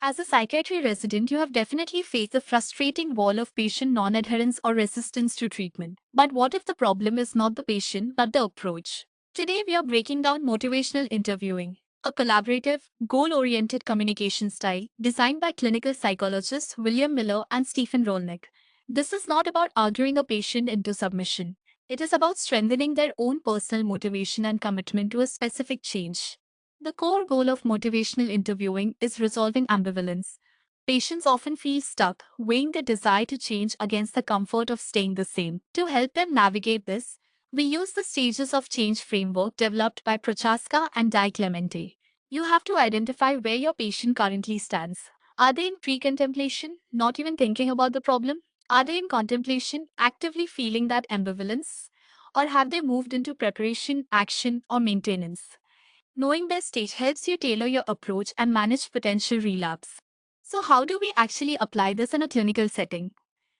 As a psychiatry resident, you have definitely faced the frustrating wall of patient non adherence or resistance to treatment. But what if the problem is not the patient but the approach? Today, we are breaking down motivational interviewing, a collaborative, goal oriented communication style designed by clinical psychologists William Miller and Stephen Rolnick. This is not about arguing a patient into submission, it is about strengthening their own personal motivation and commitment to a specific change. The core goal of motivational interviewing is resolving ambivalence. Patients often feel stuck, weighing their desire to change against the comfort of staying the same. To help them navigate this, we use the stages of change framework developed by Prochaska and Di Clemente. You have to identify where your patient currently stands. Are they in pre-contemplation, not even thinking about the problem? Are they in contemplation, actively feeling that ambivalence? Or have they moved into preparation, action, or maintenance? Knowing their stage helps you tailor your approach and manage potential relapse. So, how do we actually apply this in a clinical setting?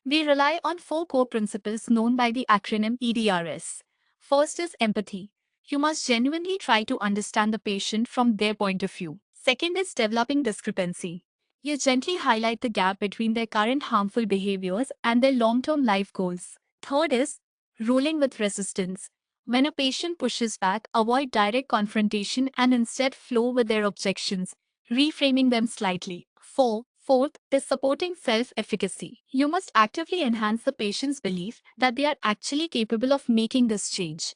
We rely on four core principles known by the acronym EDRS. First is empathy. You must genuinely try to understand the patient from their point of view. Second is developing discrepancy. You gently highlight the gap between their current harmful behaviors and their long term life goals. Third is ruling with resistance. When a patient pushes back, avoid direct confrontation and instead flow with their objections, reframing them slightly. Fourth is supporting self-efficacy. You must actively enhance the patient's belief that they are actually capable of making this change.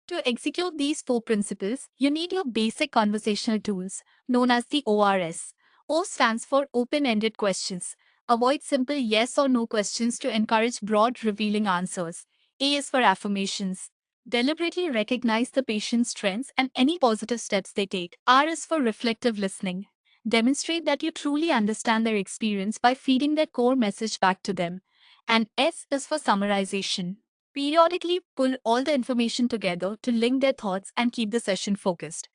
To execute these four principles, you need your basic conversational tools, known as the ORS. O stands for open-ended questions. Avoid simple yes or no questions to encourage broad, revealing answers. A is for affirmations. Deliberately recognize the patient's strengths and any positive steps they take. R is for reflective listening. Demonstrate that you truly understand their experience by feeding their core message back to them. And S is for summarization. Periodically pull all the information together to link their thoughts and keep the session focused.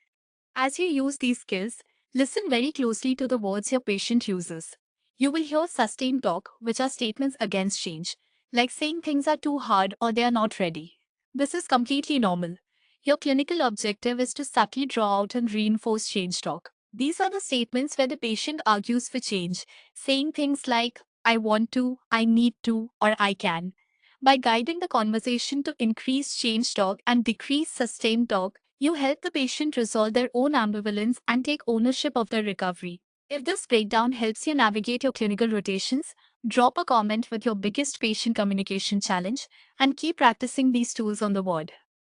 As you use these skills, listen very closely to the words your patient uses. You will hear sustained talk, which are statements against change, like saying things are too hard or they are not ready. This is completely normal. Your clinical objective is to subtly draw out and reinforce change talk. These are the statements where the patient argues for change, saying things like, I want to, I need to, or I can. By guiding the conversation to increase change talk and decrease sustained talk, you help the patient resolve their own ambivalence and take ownership of their recovery. If this breakdown helps you navigate your clinical rotations, drop a comment with your biggest patient communication challenge and keep practicing these tools on the ward.